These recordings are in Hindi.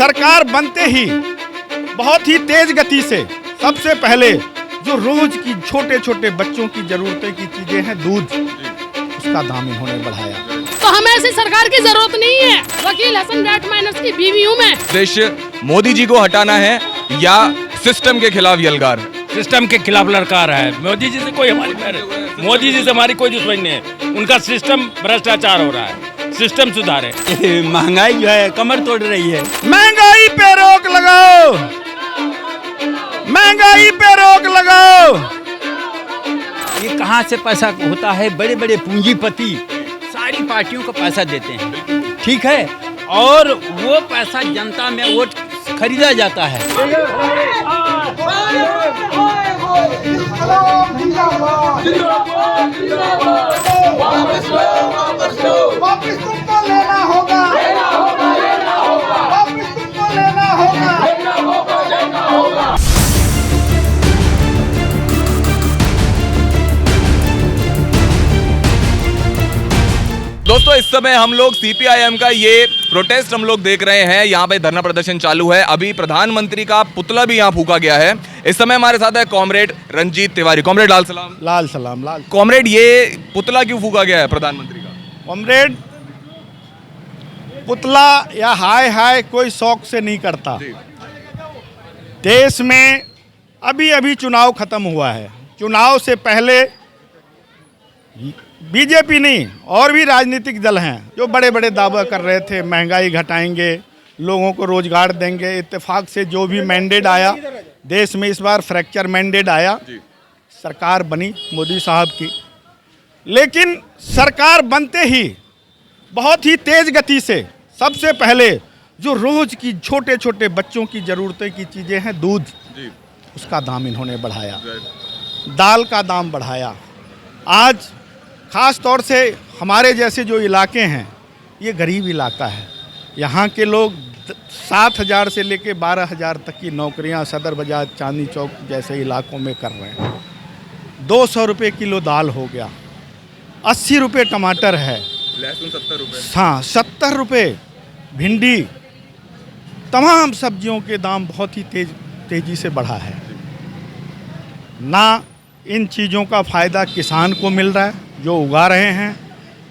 सरकार बनते ही बहुत ही तेज गति से सबसे पहले जो रोज की छोटे छोटे बच्चों की जरूरतें की चीजें हैं, दूध, उसका दाम इन्होंने बढ़ाया। तो हमें ऐसी सरकार की जरूरत नहीं है। वकील हसन बैटमैनर्स की बीवी हूँ मैं। उद्देश्य मोदी जी को हटाना है या सिस्टम के खिलाफ यलगार? सिस्टम के खिलाफ ललकार है। मोदी जी से कोई मोदी जी से हमारी कोई दुश्मनी नहीं है। उनका सिस्टम भ्रष्टाचार हो रहा है, सिस्टम सुधारे। महंगाई जो है कमर तोड़ रही है। महंगाई पे रोक लगाओ, महंगाई पे रोक लगाओ। ये कहाँ से पैसा होता है? बड़े बड़े पूंजीपति सारी पार्टियों को पैसा देते हैं, ठीक है, और वो पैसा जनता में वोट खरीदा जाता है। वापिस तुमको लेना होगा, वापिस तुमको लेना होगा। दोस्तों, इस समय हम लोग सीपीआईएम का ये प्रोटेस्ट हम लोग देख रहे हैं। यहाँ पे धरना प्रदर्शन चालू है। अभी प्रधानमंत्री का पुतला भी यहाँ फूका गया है। इस समय हमारे साथ है कॉमरेड रंजीत तिवारी। कॉमरेड लाल सलाम। लाल सलाम। लाल कॉमरेड, ये पुतला क्यों फूका गया है प्रधानमंत्री का? कॉमरेड, पुतला या हाय हाय कोई शौक से नहीं करता। देश में अभी अभी चुनाव खत्म हुआ है। चुनाव से पहले बीजेपी नहीं, और भी राजनीतिक दल हैं जो बड़े बड़े दावे कर रहे थे, महंगाई घटाएंगे, लोगों को रोजगार देंगे। इत्तेफाक से जो भी मैंडेट आया देश में, इस बार फ्रैक्चर मैंडेट आया, सरकार बनी मोदी साहब की। लेकिन सरकार बनते ही बहुत ही तेज गति से सबसे पहले जो रोज की छोटे छोटे बच्चों की ज़रूरतें की चीज़ें हैं, दूध, उसका दाम इन्होंने बढ़ाया, दाल का दाम बढ़ाया। आज ख़ास तौर से हमारे जैसे जो इलाके हैं, ये गरीब इलाका है। यहाँ के लोग 7,000 से लेके 12,000 तक की नौकरियाँ सदर बाजार, चांदनी चौक जैसे इलाकों में कर रहे हैं। 200 रुपये किलो दाल हो गया, 80 रुपये टमाटर है, लहसुन 70 रुपये, हाँ 70 रुपये भिंडी। तमाम सब्जियों के दाम बहुत ही तेज़ी से बढ़ा है। ना इन चीज़ों का फ़ायदा किसान को मिल रहा है जो उगा रहे हैं,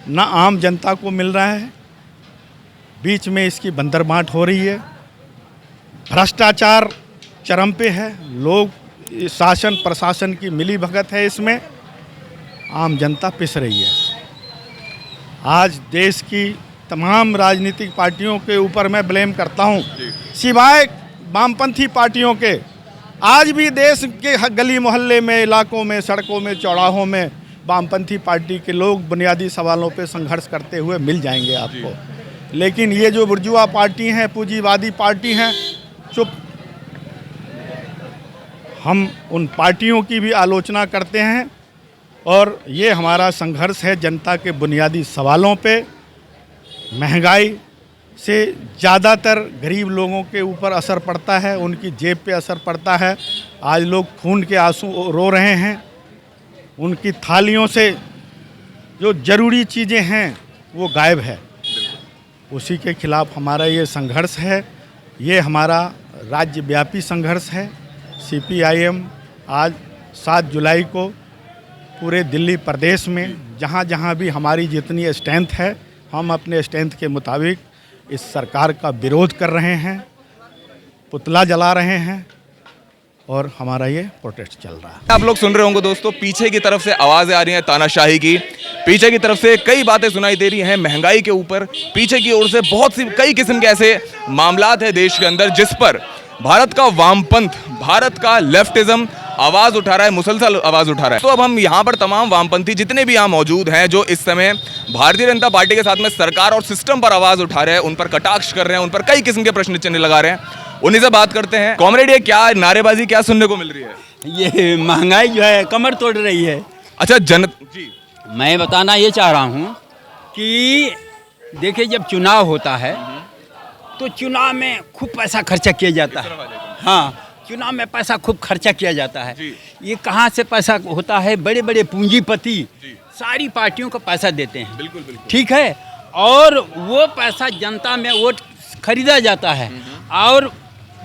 ना आम जनता को मिल रहा है। बीच में इसकी बंदरबांट हो रही है। भ्रष्टाचार चरम पे है। लोग, शासन प्रशासन की मिली भगत है, इसमें आम जनता पिस रही है। आज देश की तमाम राजनीतिक पार्टियों के ऊपर मैं ब्लेम करता हूँ, सिवाय वामपंथी पार्टियों के। आज भी देश के गली मोहल्ले में, इलाकों में, सड़कों में, चौराहों में वामपंथी पार्टी के लोग बुनियादी सवालों पे संघर्ष करते हुए मिल जाएंगे आपको। लेकिन ये जो बुर्जुआ पार्टी हैं, पूंजीवादी पार्टी हैं, चुप। हम उन पार्टियों की भी आलोचना करते हैं और ये हमारा संघर्ष है जनता के बुनियादी सवालों पे। महंगाई से ज़्यादातर गरीब लोगों के ऊपर असर पड़ता है, उनकी जेब पे असर पड़ता है। आज लोग खून के आंसू रो रहे हैं। उनकी थालियों से जो ज़रूरी चीज़ें हैं वो गायब है। उसी के खिलाफ हमारा ये संघर्ष है। ये हमारा राज्यव्यापी संघर्ष है। सीपीआईएम आज 7 जुलाई को पूरे दिल्ली प्रदेश में जहाँ जहाँ भी हमारी जितनी स्ट्रेंथ है, हम अपने स्ट्रेंथ के मुताबिक इस सरकार का विरोध कर रहे हैं, पुतला जला रहे हैं और हमारा ये प्रोटेस्ट चल रहा है। आप लोग सुन रहे होंगे दोस्तों, पीछे की तरफ से आवाज़ें आ रही हैं तानाशाही की। पीछे की तरफ से कई बातें सुनाई दे रही हैं महंगाई के ऊपर। पीछे की ओर से बहुत सी कई किस्म के ऐसे मामलात हैं देश के अंदर जिस पर भारत का वामपंथ, भारत का लेफ्टिज्म आवाज़ उठा रहा है, मुसलसल आवाज़ उठा रहा है। तो अब हम यहाँ पर तमाम वामपंथी जितने भी यहाँ मौजूद हैं, जो इस समय भारतीय जनता पार्टी के साथ में सरकार और सिस्टम पर आवाज़ उठा रहे हैं, उन पर कटाक्ष कर रहे हैं, उन पर कई किस्म के प्रश्न चिन्ह लगा रहे हैं, उन्हीं से बात करते हैं। कॉमरेड, ये क्या नारेबाजी क्या सुनने को मिल रही है? ये महंगाई जो है कमर तोड़ रही है। अच्छा, जी मैं बताना ये चाह रहा हूँ कि देखिए, जब चुनाव होता है तो चुनाव में खूब पैसा खर्चा किया जाता है। हाँ, चुनाव में पैसा खूब खर्चा किया जाता है। ये कहाँ से पैसा होता है? बड़े बड़े पूंजीपति सारी पार्टियों को पैसा देते हैं, बिल्कुल, ठीक है, और वो पैसा जनता में वोट खरीदा जाता है। और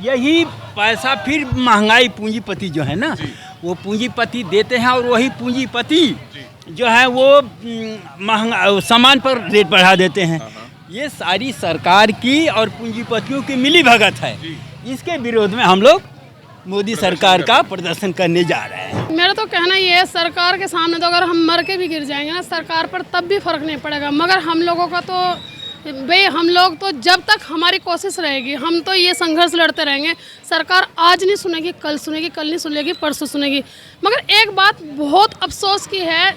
यही पैसा फिर महंगाई पूंजीपति जो है ना, वो पूंजीपति देते हैं और वही पूंजीपति जो है वो महंगा सामान पर रेट बढ़ा देते हैं। ये सारी सरकार की और पूंजीपतियों की मिली भगत है। इसके विरोध में हम लोग मोदी सरकार का प्रदर्शन करने जा रहे हैं। मेरा तो कहना ये है, सरकार के सामने तो अगर हम मर के भी गिर जाएंगे ना, सरकार पर तब भी फर्क नहीं पड़ेगा। मगर हम लोगों का तो भाई, हम लोग तो जब तक हमारी कोशिश रहेगी, हम तो ये संघर्ष लड़ते रहेंगे। सरकार आज नहीं सुनेगी, कल सुनेगी, कल नहीं सुनेगी, परसों सुनेगी। मगर एक बात बहुत अफसोस की है,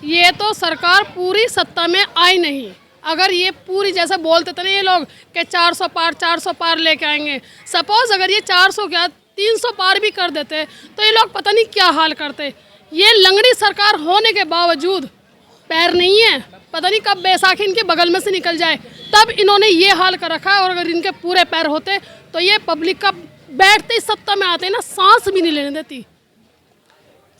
ये तो सरकार पूरी सत्ता में आई नहीं। अगर ये पूरी जैसे बोलते थे ना ये लोग कि 400 पार लेके आएंगे, सपोज अगर ये 400 क्या 300 पार भी कर देते तो ये लोग पता नहीं क्या हाल करते। ये लंगड़ी सरकार होने के बावजूद पैर नहीं है, पता नहीं कब बैसाखी इनके बगल में से निकल जाए, तब इन्होंने ये हाल कर रखा है। और अगर इनके पूरे पैर होते तो ये पब्लिक का बैठते ही सत्ता में आते ना, सांस भी नहीं लेने देती।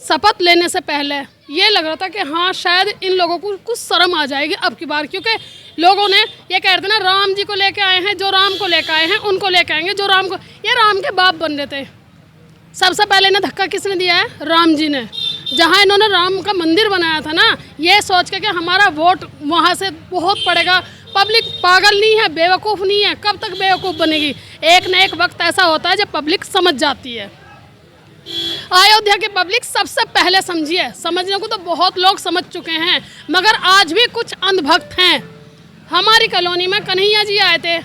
शपथ लेने से पहले ये लग रहा था कि हाँ शायद इन लोगों को कुछ शर्म आ जाएगी अब की बार, क्योंकि लोगों ने ये कह रहे थे ना, राम जी को लेके आए हैं, जो राम को लेके आए हैं उनको लेके आएंगे, जो राम को, ये राम के बाप बन रहे थे। सबसे पहले इन्हें धक्का किसने दिया है? राम जी ने। जहाँ इन्होंने राम का मंदिर बनाया था ना, ये सोच के कि हमारा वोट वहाँ से बहुत पड़ेगा। पब्लिक पागल नहीं है, बेवकूफ़ नहीं है, कब तक बेवकूफ़ बनेगी? एक न एक वक्त ऐसा होता है जब पब्लिक समझ जाती है। अयोध्या की पब्लिक सबसे पहले समझी है, समझने को तो बहुत लोग समझ चुके हैं, मगर आज भी कुछ अंधभक्त हैं। हमारी कॉलोनी में कन्हैया जी आए थे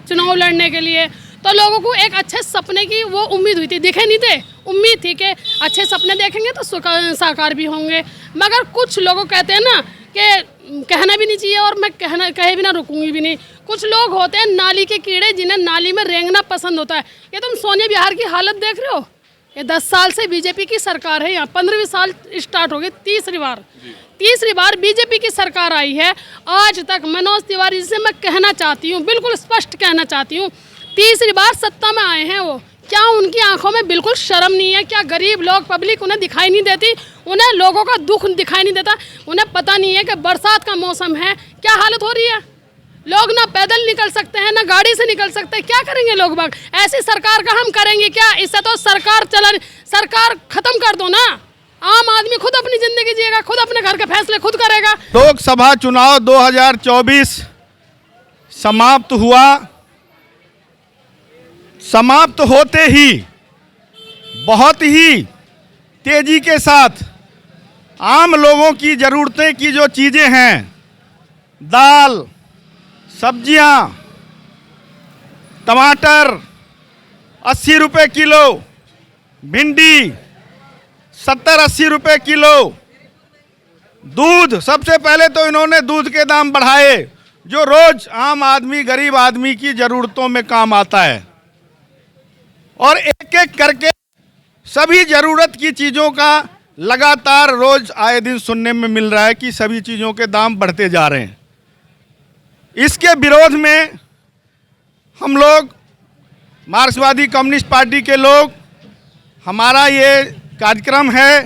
चुनाव लड़ने के लिए, तो लोगों को एक अच्छे सपने की वो उम्मीद हुई थी, दिखे नहीं थे, उम्मीद थी कि अच्छे सपने देखेंगे तो साकार भी होंगे। मगर कुछ लोगों कहते हैं ना कि कहना भी नहीं चाहिए, और मैं कहे भी ना रुकूंगी भी नहीं। कुछ लोग होते हैं नाली के कीड़े, जिन्हें नाली में रेंगना पसंद होता है। ये तुम सोनिया बिहार की हालत देख रहे हो, ये 10 साल से बीजेपी की सरकार है, यहाँ 15वीं साल स्टार्ट हो गई, तीसरी बार बीजेपी की सरकार आई है। आज तक मनोज तिवारी जी से मैं कहना चाहती हूँ, बिल्कुल स्पष्ट कहना चाहती हूँ, तीसरी बार सत्ता में आए हैं वो, क्या उनकी आंखों में बिल्कुल शर्म नहीं है? क्या गरीब लोग, पब्लिक उन्हें दिखाई नहीं देती? उन्हें लोगों का दुख दिखाई नहीं देता? उन्हें पता नहीं है कि बरसात का मौसम है, क्या हालत हो रही है? लोग ना पैदल निकल सकते हैं, ना गाड़ी से निकल सकते हैं, क्या करेंगे लोग बाग? ऐसी सरकार का हम करेंगे क्या? इससे तो सरकार खत्म कर दो ना। आम आदमी खुद अपनी जिंदगी जिएगा, खुद अपने घर के फैसले खुद करेगा। लोकसभा चुनाव 2024 समाप्त हुआ। समाप्त होते ही बहुत ही तेजी के साथ आम लोगों की ज़रूरतें की जो चीज़ें हैं, दाल, सब्जियां, टमाटर 80 रुपये किलो, भिंडी 70-80 रुपये किलो, दूध, सबसे पहले तो इन्होंने दूध के दाम बढ़ाए, जो रोज आम आदमी, गरीब आदमी की ज़रूरतों में काम आता है। और एक एक करके सभी ज़रूरत की चीज़ों का लगातार रोज आए दिन सुनने में मिल रहा है कि सभी चीज़ों के दाम बढ़ते जा रहे हैं। इसके विरोध में हम लोग, मार्क्सवादी कम्युनिस्ट पार्टी के लोग, हमारा ये कार्यक्रम है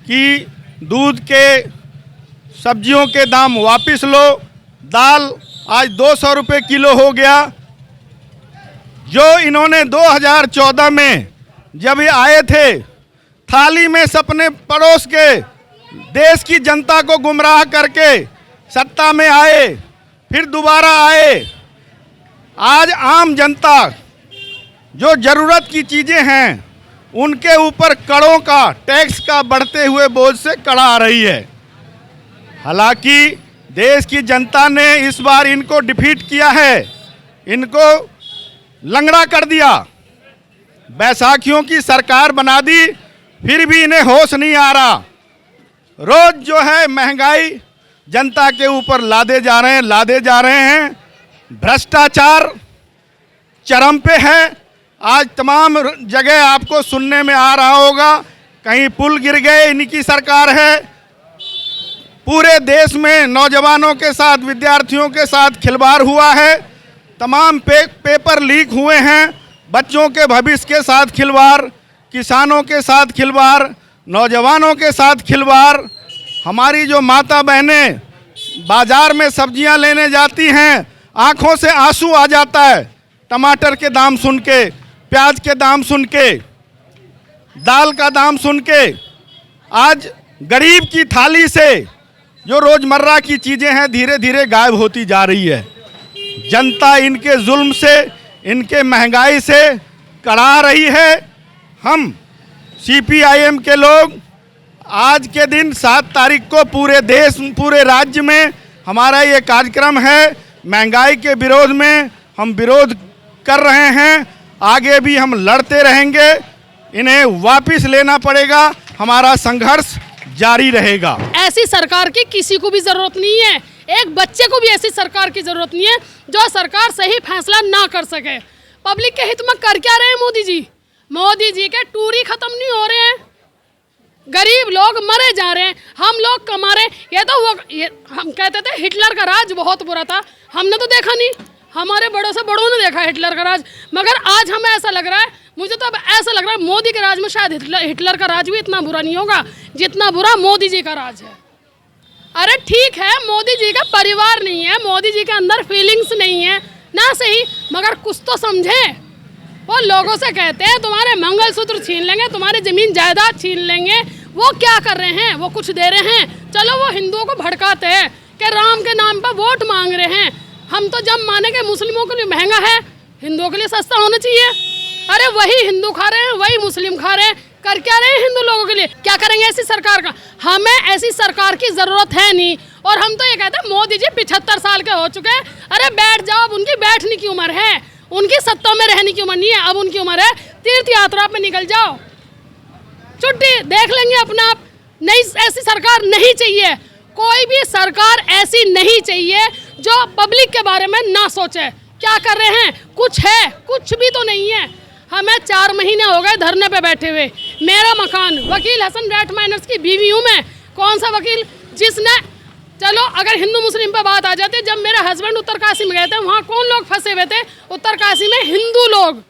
कि दूध के, सब्जियों के दाम वापस लो। दाल आज 200 रुपये किलो हो गया। जो इन्होंने 2014 में जब ये आए थे, थाली में सपने परोस के देश की जनता को गुमराह करके सत्ता में आए, फिर दोबारा आए। आज आम जनता जो ज़रूरत की चीज़ें हैं उनके ऊपर करों का, टैक्स का बढ़ते हुए बोझ से कड़ा आ रही है। हालांकि देश की जनता ने इस बार इनको डिफीट किया है, इनको लंगड़ा कर दिया, बैसाखियों की सरकार बना दी, फिर भी इन्हें होश नहीं आ रहा। रोज जो है महंगाई जनता के ऊपर लादे जा रहे हैं। भ्रष्टाचार चरम पे है। आज तमाम जगह आपको सुनने में आ रहा होगा, कहीं पुल गिर गए, इनकी सरकार है। पूरे देश में नौजवानों के साथ, विद्यार्थियों के साथ खिलवाड़ हुआ है। तमाम पेपर लीक हुए हैं। बच्चों के भविष्य के साथ खिलवाड़, किसानों के साथ खिलवाड़, नौजवानों के साथ खिलवाड़। हमारी जो माता बहनें बाजार में सब्जियां लेने जाती हैं, आंखों से आंसू आ जाता है टमाटर के दाम सुन के, प्याज के दाम सुन के, दाल का दाम सुन के आज गरीब की थाली से जो रोजमर्रा की चीजें हैं धीरे धीरे गायब होती जा रही है। जनता इनके जुल्म से, इनके महंगाई से कड़ा रही है। हम सीपीआईएम के लोग आज के दिन 7 तारीख को पूरे देश, पूरे राज्य में हमारा ये कार्यक्रम है। महंगाई के विरोध में हम विरोध कर रहे हैं, आगे भी हम लड़ते रहेंगे। इन्हें वापस लेना पड़ेगा, हमारा संघर्ष जारी रहेगा। ऐसी सरकार की किसी को भी जरूरत नहीं है, एक बच्चे को भी ऐसी सरकार की जरूरत नहीं है जो सरकार सही फैसला ना कर सके। पब्लिक के हित में कर क्या रहे हैं मोदी जी? मोदी जी के टूरी खत्म नहीं हो रहे हैं, गरीब लोग मरे जा रहे हैं, हम लोग कमा रहे हैं। ये हम कहते थे हिटलर का राज बहुत बुरा था, हमने तो देखा नहीं, हमारे बड़ों से बड़ों ने देखा हिटलर का राज। मगर आज हमें ऐसा लग रहा है, मुझे तो अब ऐसा लग रहा है मोदी के राज में शायद हिटलर का राज भी इतना बुरा नहीं होगा जितना बुरा मोदी जी का राज है। अरे ठीक है, मोदी जी का परिवार नहीं है, मोदी जी के अंदर फीलिंग्स नहीं है ना सही, मगर कुछ तो समझे। वो लोगों से कहते हैं तुम्हारे मंगलसूत्र छीन लेंगे, तुम्हारी जमीन जायदाद छीन लेंगे। वो क्या कर रहे हैं? वो कुछ दे रहे हैं। चलो वो हिंदुओं को भड़काते हैं कि राम के नाम पर वोट मांग रहे हैं। हम तो जब माने कि मुस्लिमों के लिए महंगा है, हिंदुओं के लिए सस्ता होना चाहिए। अरे वही हिंदू खा रहे हैं, वही मुस्लिम खा रहे हैं, कर क्या रहे हैं हिंदू लोगों के लिए? क्या करेंगे ऐसी सरकार का? हमें ऐसी सरकार की जरूरत है नहीं। और हम तो ये कहते हैं मोदी जी 75 साल के हो चुके हैं, अरे बैठ जाओ, अब उनकी बैठने की उम्र है, उनकी सत्ता में रहने की उम्र नहीं है, अब उनकी उम्र है तीर्थ यात्रा पे निकल जाओ, छुट्टी देख लेंगे अपना आप। नहीं, ऐसी सरकार नहीं चाहिए, कोई भी सरकार ऐसी नहीं चाहिए जो पब्लिक के बारे में ना सोचे। क्या कर रहे हैं? कुछ है? कुछ भी तो नहीं है। हमें 4 महीने हो गए धरने पे बैठे हुए। मेरा मकान, वकील हसन रेट माइनर्स की बीवी हूँ मैं। कौन सा वकील जिसने, चलो अगर हिंदू मुस्लिम पे बात आ जाती है, जब मेरे हस्बैंड उत्तरकाशी में गए थे, वहाँ कौन लोग फंसे हुए थे? उत्तरकाशी में हिंदू लोग,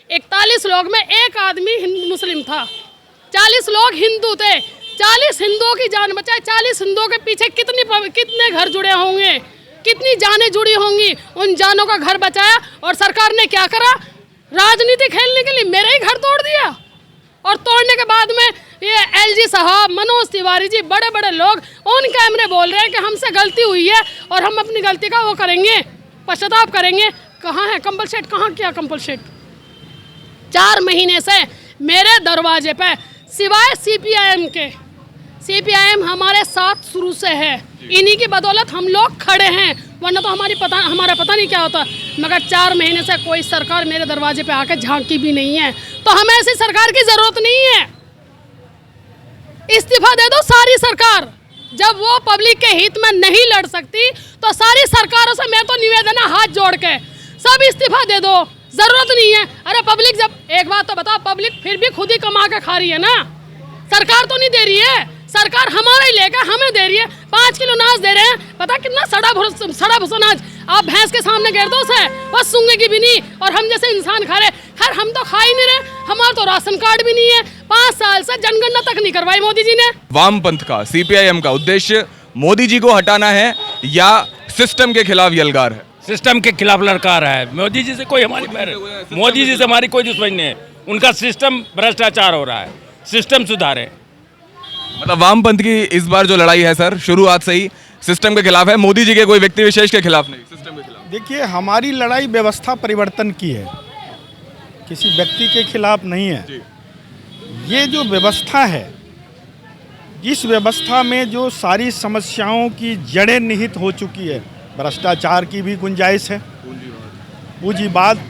41 लोग में 1 आदमी हिंदू मुस्लिम था, 40 लोग हिंदू थे। 40 हिंदुओं की जान बचाए, 40 हिंदुओं के पीछे कितने घर जुड़े होंगे, कितनी जानें जुड़ी होंगी, उन जानों का घर बचाया। और सरकार ने क्या करा? राजनीति खेलने के लिए मेरा ही घर तोड़ दिया। और तोड़ने के बाद में ये एलजी साहब, मनोज तिवारी जी, बड़े बड़े लोग ऑन कैमरे बोल रहे हैं कि हमसे गलती हुई है और हम अपनी गलती का वो करेंगे, पश्चाताप करेंगे। कहाँ है कंपलसेट? कहाँ किया कंपलसेट? 4 महीने से मेरे दरवाजे पे, सिवाय सीपीआईएम के, सीपीआईएम हमारे साथ शुरू से है, इन्हीं की बदौलत हम लोग खड़े हैं, वरना तो हमारा पता नहीं क्या होता। मगर 4 महीने से कोई सरकार मेरे दरवाजे पे आकर झांकी भी नहीं है। तो हमें ऐसी सरकार की जरूरत नहीं है, इस्तीफा दे दो सारी सरकार। जब वो पब्लिक के हित में नहीं लड़ सकती तो सारी सरकारों से मैं तो निवेदन है हाथ जोड़ के, सब इस्तीफा दे दो, जरूरत नहीं है। अरे पब्लिक, जब एक बात तो बताओ, पब्लिक फिर भी खुद ही कमा के खा रही है ना, सरकार तो नहीं दे रही है। सरकार हमारा ही लेकर हमें दे रही है। 5 किलो अनाज दे रहे हैं, पता कितना सड़ा भुसा अनाज। आप भैंस के सामने गिर दो उसे, वो सूंघेगी भी नहीं, और हम जैसे इंसान खा रहे। खैर हम तो खा ही नहीं रहे, हमारा तो राशन कार्ड भी नहीं है, 5 साल से जनगणना तक नहीं करवाई मोदी जी ने। वामपंथ का, सीपीआईएम का उद्देश्य मोदी जी को हटाना है या सिस्टम के खिलाफ यलगार है? सिस्टम के खिलाफ लड़का रहा है। मोदी जी से कोई हमारी मोदी जी से हमारी कोई दुश्मनी नहीं है, उनका सिस्टम भ्रष्टाचार हो रहा है, सिस्टम सुधारे। मतलब वामपंथ की इस बार जो लड़ाई है सर, शुरुआत से ही सिस्टम के खिलाफ है, मोदी जी के कोई व्यक्ति विशेष के खिलाफ नहीं, सिस्टम के खिलाफ। देखिए, हमारी लड़ाई व्यवस्था परिवर्तन की है, किसी व्यक्ति के खिलाफ नहीं है। ये जो व्यवस्था है, इस व्यवस्था में जो सारी समस्याओं की जड़ें निहित हो चुकी है, भ्रष्टाचार की भी गुंजाइश है, पूंजीवाद,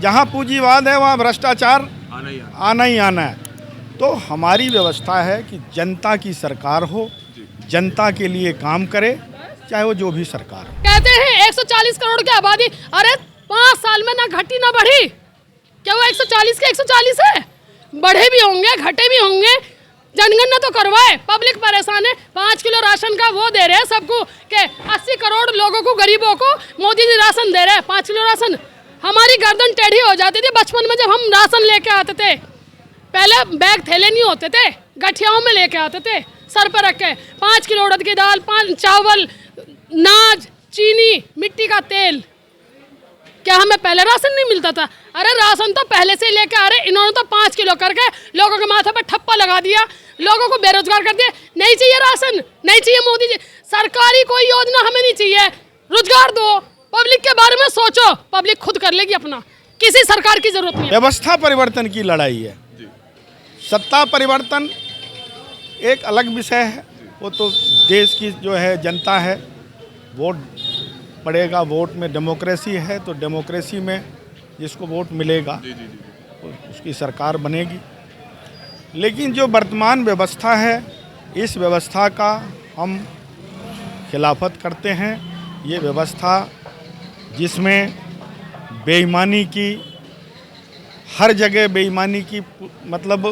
जहाँ पूंजीवाद है वहाँ भ्रष्टाचार आना ही आना है। तो हमारी व्यवस्था है कि जनता की सरकार हो, जनता के लिए काम करे, चाहे वो जो भी सरकार हो। कहते हैं 140 करोड़ की आबादी, अरे 5 साल में ना घटी ना बढ़ी, क्या वो 140 के 140 है? बढ़े भी होंगे, घटे भी होंगे, जनगणना तो करवाए। पब्लिक परेशान है, 5 किलो राशन का वो दे रहे हैं सबको, के 80 करोड़ लोगों को, गरीबों को मोदी जी राशन दे रहे हैं, 5 किलो राशन। हमारी गर्दन टेढ़ी हो जाती थी बचपन में जब हम राशन लेके आते थे। पहले बैग थैले नहीं होते थे, गठियाओं में लेके आते थे सर पर रख के। 5 किलो उड़द की दाल, 5 चावल, नाज, चीनी, मिट्टी का तेल, क्या हमें पहले राशन नहीं मिलता था? अरे राशन तो पहले से लेके आ रहे, इन्होंने तो 5 किलो करके लोगों के माथे पर ठप्पा लगा दिया, लोगों को बेरोजगार कर दिया। नहीं चाहिए राशन, नहीं चाहिए मोदी जी, सरकारी कोई योजना हमें नहीं चाहिए, रोजगार दो, पब्लिक के बारे में सोचो, पब्लिक खुद कर लेगी अपना, किसी सरकार की जरूरत नहीं है। व्यवस्था परिवर्तन की लड़ाई है। सत्ता परिवर्तन एक अलग विषय है, वो तो देश की जो है जनता है, वोट पड़ेगा, वोट में डेमोक्रेसी है, तो डेमोक्रेसी में जिसको वोट मिलेगा तो उसकी सरकार बनेगी। लेकिन जो वर्तमान व्यवस्था है, इस व्यवस्था का हम खिलाफत करते हैं। ये व्यवस्था जिसमें बेईमानी की, हर जगह बेईमानी की मतलब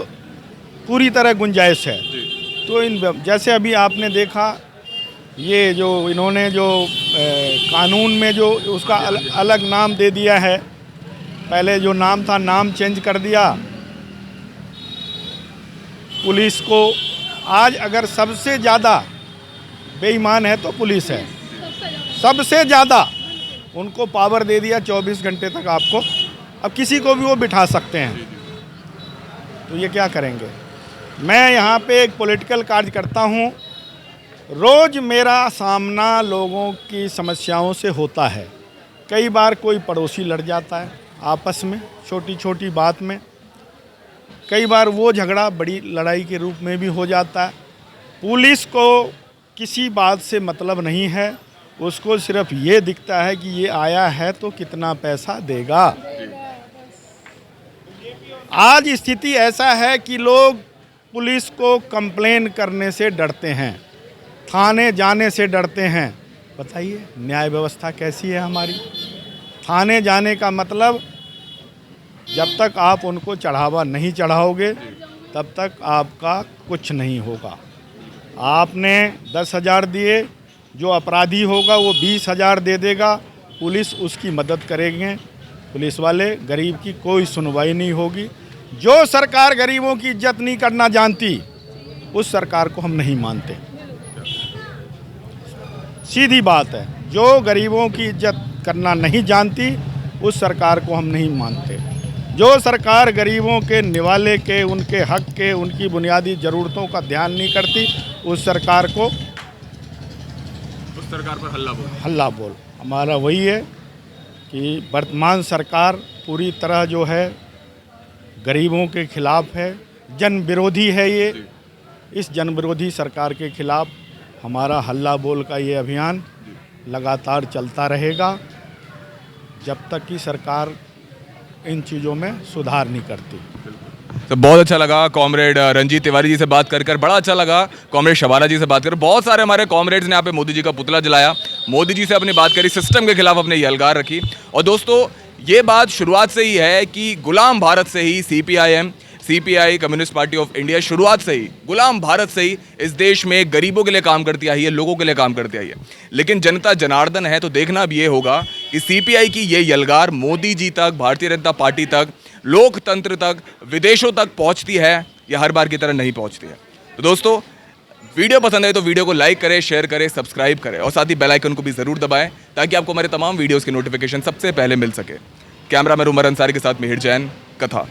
पूरी तरह गुंजाइश है। तो इन जैसे अभी आपने देखा, ये जो इन्होंने जो कानून में जो उसका अलग नाम दे दिया है, पहले जो नाम था नाम चेंज कर दिया पुलिस को। आज अगर सबसे ज़्यादा बेईमान है तो पुलिस है, सबसे ज़्यादा उनको पावर दे दिया 24 घंटे तक आपको, अब किसी को भी वो बिठा सकते हैं। तो ये क्या करेंगे? मैं यहाँ पे एक पॉलिटिकल कार्य करता हूँ, रोज़ मेरा सामना लोगों की समस्याओं से होता है। कई बार कोई पड़ोसी लड़ जाता है आपस में छोटी छोटी बात में, कई बार वो झगड़ा बड़ी लड़ाई के रूप में भी हो जाता है। पुलिस को किसी बात से मतलब नहीं है, उसको सिर्फ ये दिखता है कि ये आया है तो कितना पैसा देगा। आज स्थिति ऐसा है कि लोग पुलिस को कंप्लेन करने से डरते हैं, थाने जाने से डरते हैं। बताइए न्याय व्यवस्था कैसी है हमारी? थाने जाने का मतलब जब तक आप उनको चढ़ावा नहीं चढ़ाओगे तब तक आपका कुछ नहीं होगा। आपने 10,000 दिए, जो अपराधी होगा वो 20,000 दे देगा, पुलिस उसकी मदद करेंगे, पुलिस वाले, गरीब की कोई सुनवाई नहीं होगी। जो सरकार गरीबों की इज्जत नहीं करना जानती, उस सरकार को हम नहीं मानते। सीधी बात है, जो गरीबों की इज्जत करना नहीं जानती, उस सरकार को हम नहीं मानते। जो सरकार गरीबों के निवाले के, उनके हक के, उनकी बुनियादी ज़रूरतों का ध्यान नहीं करती, उस सरकार को, उस सरकार पर हल्ला बोल। हमारा वही है कि वर्तमान सरकार पूरी तरह जो है गरीबों के खिलाफ है, जन विरोधी है। ये इस जन विरोधी सरकार के खिलाफ हमारा हल्ला बोल का ये अभियान लगातार चलता रहेगा जब तक कि सरकार इन चीज़ों में सुधार नहीं करती। तो बहुत अच्छा लगा कॉमरेड रंजीत तिवारी जी से बात कर बड़ा अच्छा लगा कॉमरेड शबाना जी से बात कर। बहुत सारे हमारे कॉमरेड्स ने यहाँ पे मोदी जी का पुतला जलाया, मोदी जी से अपनी बात करी, सिस्टम के खिलाफ अपने यलगार रखी। और दोस्तों ये बात शुरुआत से ही है कि गुलाम भारत से ही CPI Communist Party of India शुरुआत से ही, गुलाम भारत से ही इस देश में गरीबों के लिए काम करती आई है, लोगों के लिए काम करती आई है। लेकिन जनता जनार्दन है, तो देखना अब ये होगा कि सीपीआई की ये यलगार मोदी जी तक, भारतीय जनता पार्टी तक, लोकतंत्र तक, विदेशों तक पहुंचती है या हर बार की तरह नहीं पहुंचती है। तो दोस्तों वीडियो पसंद आए तो वीडियो को लाइक करें, शेयर करें, सब्सक्राइब करें और साथ ही बेल आइकन को भी ज़रूर दबाएं ताकि आपको हमारे तमाम वीडियोज़ के नोटिफिकेशन सबसे पहले मिल सके। कैमरा मैन उमर अंसारी के साथ मिहिर जैन, कथा।